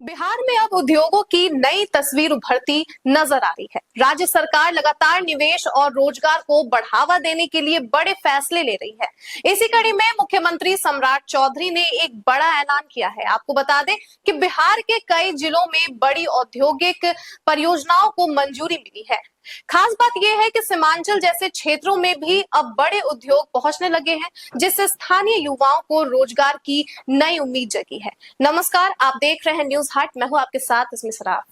बिहार में अब उद्योगों की नई तस्वीर उभरती नजर आ रही है। राज्य सरकार लगातार निवेश और रोजगार को बढ़ावा देने के लिए बड़े फैसले ले रही है। इसी कड़ी में मुख्यमंत्री सम्राट चौधरी ने एक बड़ा ऐलान किया है। आपको बता दें कि बिहार के कई जिलों में बड़ी औद्योगिक परियोजनाओं को मंजूरी मिली है। खास बात यह है कि सीमांचल जैसे क्षेत्रों में भी अब बड़े उद्योग पहुंचने लगे हैं, जिससे स्थानीय युवाओं को रोजगार की नई उम्मीद जगी है। नमस्कार, आप देख रहे हैं न्यूज हट। मैं हूं आपके साथ इसमें सराफ।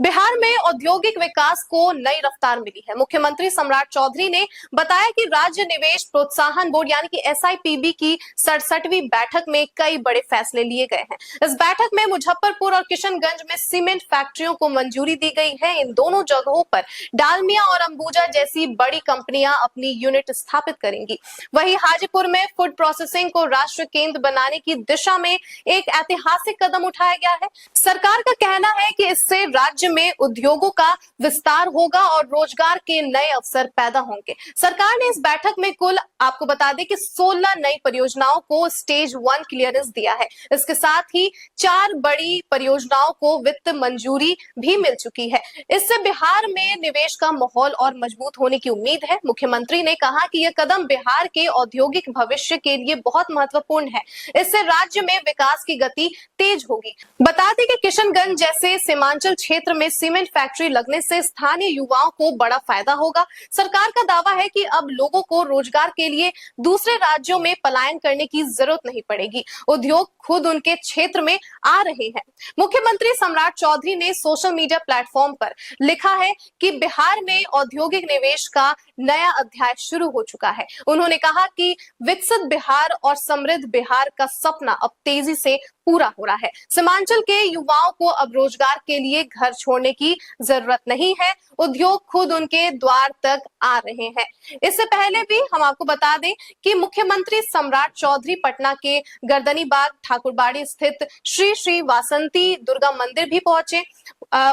बिहार में औद्योगिक विकास को नई रफ्तार मिली है। मुख्यमंत्री सम्राट चौधरी ने बताया कि राज्य निवेश प्रोत्साहन बोर्ड यानी कि SIPB की 67वीं बैठक में कई बड़े फैसले लिए गए हैं। इस बैठक में मुजफ्फरपुर और किशनगंज में सीमेंट फैक्ट्रियों को मंजूरी दी गई है। इन दोनों जगहों पर डालमिया और अंबुजा जैसी बड़ी कंपनियां अपनी यूनिट स्थापित करेंगी। वहीं हाजीपुर में फूड प्रोसेसिंग को राष्ट्र केंद्र बनाने की दिशा में एक ऐतिहासिक कदम उठाया गया है। सरकार का कहना है कि इससे राज्य में उद्योगों का विस्तार होगा और रोजगार के नए अवसर पैदा होंगे। सरकार ने इस बैठक में कुल आपको बता दें कि 16 नई परियोजनाओं को स्टेज 1 क्लियरेंस दिया है। इसके साथ ही 4 बड़ी परियोजनाओं को वित्त मंजूरी भी मिल चुकी है। इससे बिहार में निवेश का माहौल और मजबूत होने की उम्मीद है। मुख्यमंत्री ने कहा कि यह कदम बिहार के औद्योगिक भविष्य के लिए बहुत महत्वपूर्ण है। इससे राज्य में विकास की गति तेज होगी। बता दें कि किशनगंज जैसे सीमांचल क्षेत्र में सीमेंट फैक्ट्री लगने से स्थानीय युवाओं को बड़ा फायदा होगा। सरकार का दावा है कि अब लोगों को रोजगार के लिए दूसरे राज्यों में पलायन करने की जरूरत नहीं पड़ेगी। उद्योग खुद उनके क्षेत्र में आ रहे हैं। मुख्यमंत्री सम्राट चौधरी ने सोशल मीडिया प्लेटफॉर्म पर लिखा है कि बिहार में औद्योगिक निवेश का नया अध्याय शुरू हो चुका है। उन्होंने कहा कि विकसित बिहार और समृद्ध बिहार का सपना अब तेजी से पूरा हो रहा है। सीमांचल के युवाओं को अब रोजगार के लिए घर छोड़ने की जरूरत नहीं है। उद्योग खुद उनके द्वार तक आ रहे हैं। इससे पहले भी हम आपको बता दें कि मुख्यमंत्री सम्राट चौधरी पटना के गर्दनीबाग ठाकुरबाड़ी स्थित श्री श्री वासंती दुर्गा मंदिर भी पहुंचे।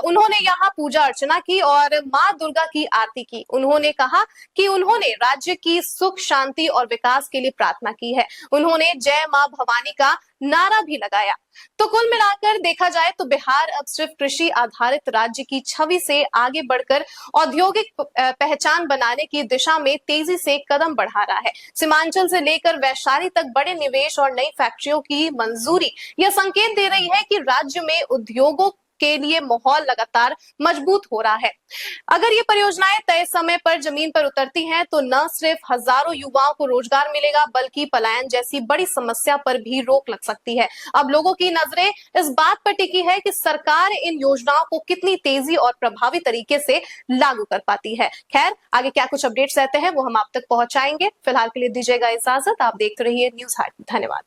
उन्होंने यहाँ पूजा अर्चना की और मां दुर्गा की आरती की। उन्होंने कहा कि उन्होंने राज्य की सुख शांति और विकास के लिए प्रार्थना की है। उन्होंने जय मां भवानी का नारा भी लगाया। तो कुल मिलाकर देखा जाए तो बिहार अब सिर्फ कृषि आधारित राज्य की छवि से आगे बढ़कर औद्योगिक पहचान बनाने की दिशा में तेजी से कदम बढ़ा रहा है। सीमांचल से लेकर वैशाली तक बड़े निवेश और नई फैक्ट्रियों की मंजूरी यह संकेत दे रही है कि राज्य में उद्योगों के लिए माहौल लगातार मजबूत हो रहा है। अगर ये परियोजनाएं तय समय पर जमीन पर उतरती हैं तो न सिर्फ हजारों युवाओं को रोजगार मिलेगा, बल्कि पलायन जैसी बड़ी समस्या पर भी रोक लग सकती है। अब लोगों की नजरें इस बात पर टिकी है कि सरकार इन योजनाओं को कितनी तेजी और प्रभावी तरीके से लागू कर पाती है। खैर, आगे क्या कुछ अपडेट्स रहते हैं वो हम आप तक पहुंचाएंगे। फिलहाल के लिए दीजिएगा इजाजत। आप देखते रहिए न्यूज हट। धन्यवाद।